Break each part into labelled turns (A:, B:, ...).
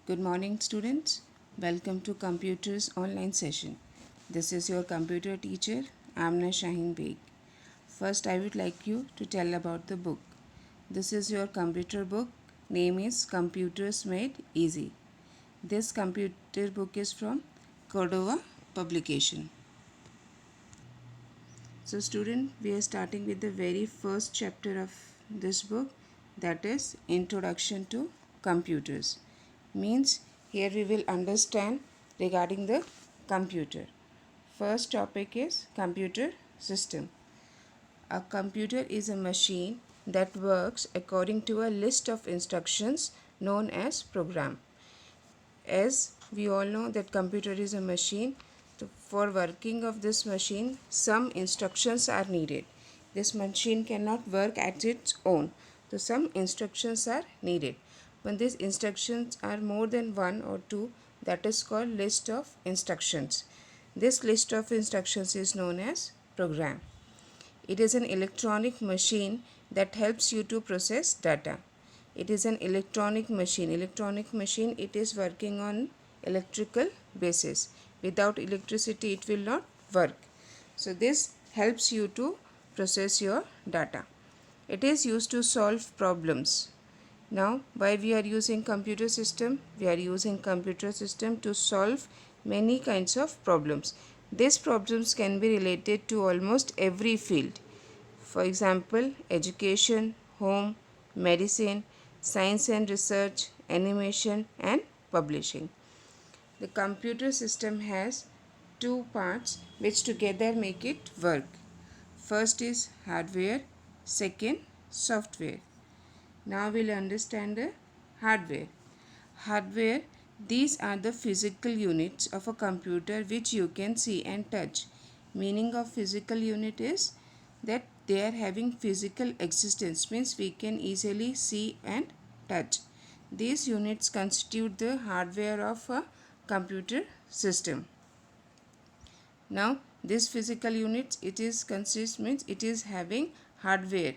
A: Good morning, students. Welcome to Computers Online Session. This is your computer teacher, Amna Shaheen Beg. First, I would like you to tell about the book. This is your computer book. Name is Computers Made Easy. This computer book is from Cordova Publication. So, student, we are starting with the very first chapter of this book, that is Introduction to Computers. Means here we will understand regarding the computer. First topic is computer system. A computer is a machine that works according to a list of instructions known as program. As we all know that computer is a machine, so for working of this machine some instructions are needed. This machine cannot work at its own, so some instructions are needed. When these instructions are more than one or two, that is called list of instructions. This list of instructions is known as program. It is an electronic machine that helps you to process data. It is an electronic machine. Electronic machine, it is working on electrical basis. Without electricity, it will not work. So this helps you to process your data. It is used to solve problems. Now, why we are using computer system? We are using computer system to solve many kinds of problems. These problems can be related to almost every field. For example, education, home, medicine, science and research, animation and publishing. The computer system has two parts which together make it work. First is hardware, second software. Now we'll understand the hardware. Hardware, these are the physical units of a computer which you can see and touch. Meaning of physical unit is that they are having physical existence, means we can easily see and touch. These units constitute the hardware of a computer system. Now this physical units, it is consists means it is having hardware.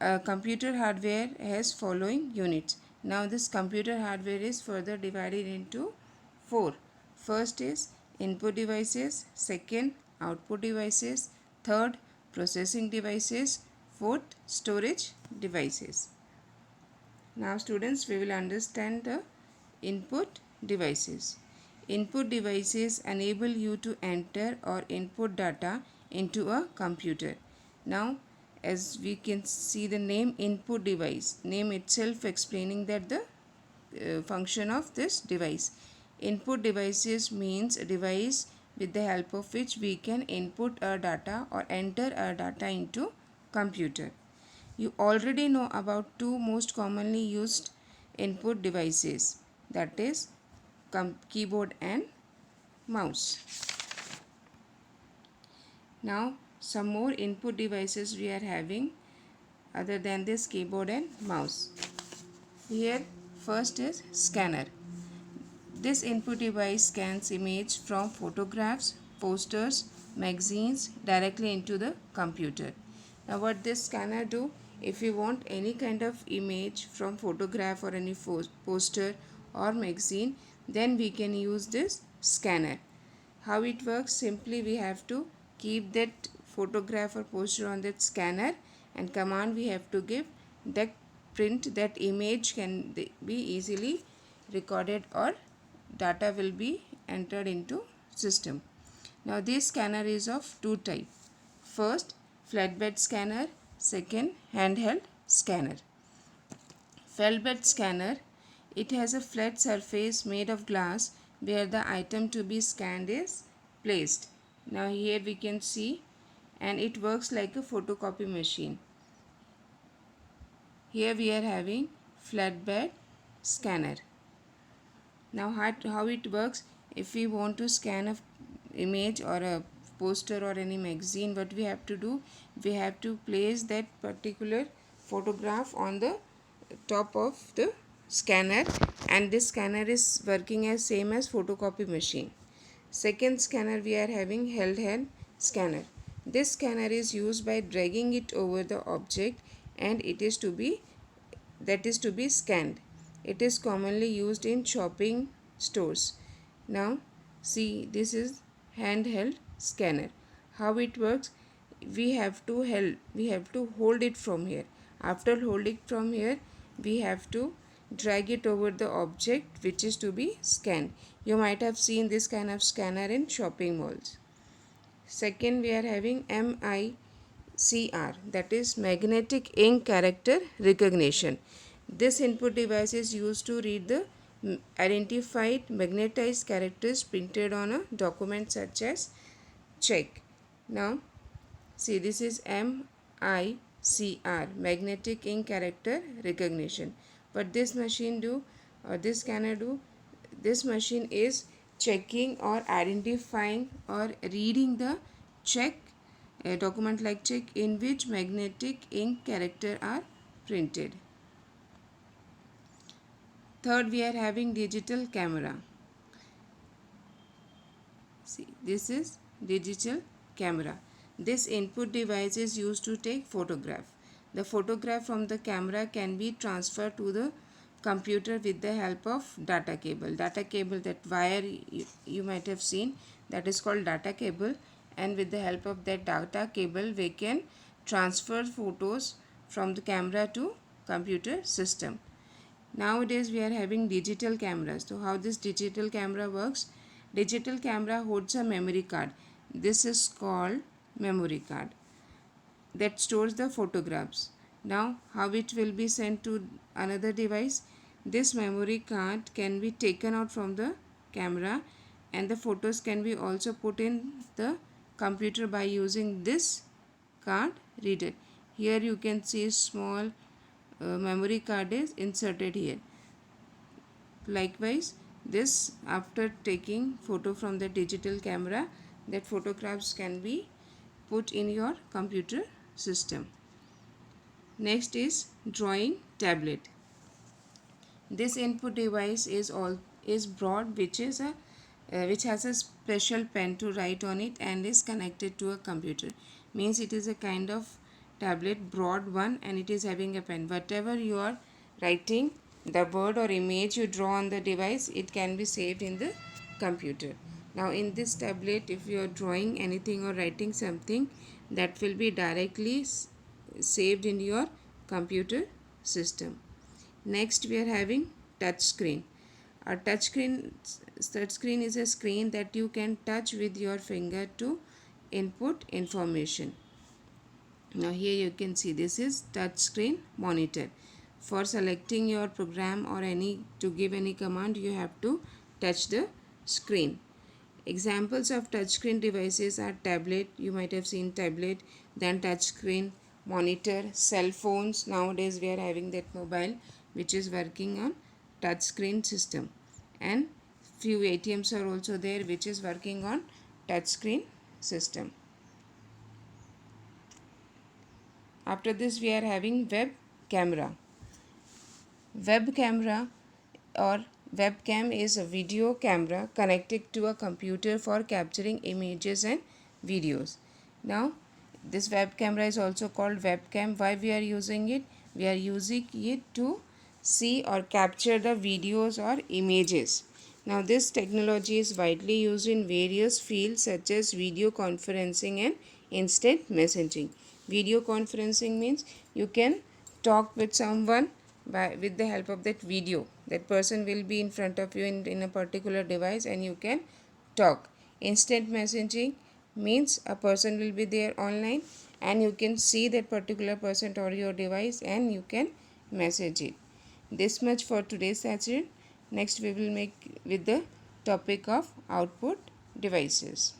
A: A computer hardware has following units. Now this computer hardware is further divided into four. First is input devices, second output devices, third processing devices, fourth storage devices. Now students, we will understand the input devices. Input devices enable you to enter or input data into a computer. Now as we can see the name input device, name itself explaining that the function of this device. Input devices means a device with the help of which we can input our data or enter our data into computer. You already know about two most commonly used input devices, that is keyboard and mouse. Now some more input devices we are having other than this keyboard and mouse. Here first is scanner. This input device scans image from photographs, posters, magazines directly into the computer. Now what this scanner do? If you want any kind of image from photograph or any poster or magazine, then we can use this scanner. How it works? Simply we have to keep that photograph or poster on that scanner, and command we have to give that print that image can be easily recorded or data will be entered into system. Now this scanner is of two type. First flatbed scanner, second handheld scanner. Flatbed scanner, it has a flat surface made of glass where the item to be scanned is placed. Now here we can see, and it works like a photocopy machine. Here we are having flatbed scanner. Now how it works? If we want to scan a image or a poster or any magazine, what we have to do? We have to place that particular photograph on the top of the scanner, and this scanner is working as same as photocopy machine. Second scanner we are having handheld scanner. This scanner is used by dragging it over the object, and it is to be scanned. It is commonly used in shopping stores. Now see, this is handheld scanner. How it works? We have to hold it from here. After holding from here, we have to drag it over the object which is to be scanned. You might have seen this kind of scanner in shopping malls. Second, we are having MICR, that is magnetic ink character recognition. This input device is used to read the identified magnetized characters printed on a document such as check. Now see, this is MICR, magnetic ink character recognition. What this machine do, or this scanner do, this machine is checking or identifying or reading the check, a document like check in which magnetic ink character are printed. Third, we are having digital camera. See, this is digital camera. This input device is used to take photograph. The photograph from the camera can be transferred to the computer with the help of data cable. Data cable, that wire you might have seen, that is called data cable, and with the help of that data cable we can transfer photos from the camera to computer system. Nowadays we are having digital cameras. So how this digital camera works? Digital camera holds a memory card. This is called memory card that stores the photographs. Now how it will be sent to another device? This memory card can be taken out from the camera, and the photos can be also put in the computer by using this card reader. Here you can see small memory card is inserted here. Likewise, this, after taking photo from the digital camera, that photographs can be put in your computer system. Next is drawing tablet. This input device is broad, which has a special pen to write on it and is connected to a computer. Means it is a kind of tablet, broad one, and it is having a pen. Whatever you are writing, the word or image you draw on the device, it can be saved in the computer. Now in this tablet, if you are drawing anything or writing something, that will be directly saved in your computer system. Next we are having touch screen. A touch screen is a screen that you can touch with your finger to input information. Now here you can see, this is touch screen monitor. For selecting your program or to give any command, you have to touch the screen. Examples of touchscreen devices are tablet, you might have seen tablet, then touchscreen, monitor, cell phones. Nowadays we are having that mobile which is working on touchscreen system, and few ATMs are also there which is working on touchscreen system. After this we are having web camera. Web camera or webcam is a video camera connected to a computer for capturing images and videos. Now this web camera is also called webcam. Why we are using it? We are using it to see or capture the videos or images. Now this technology is widely used in various fields such as video conferencing and instant messaging. Video conferencing means you can talk with someone with the help of that video. That person will be in front of you in a particular device and you can talk. Instant messaging means a person will be there online and you can see that particular person or your device and you can message it. This much for today's session. Next we will make with the topic of output devices.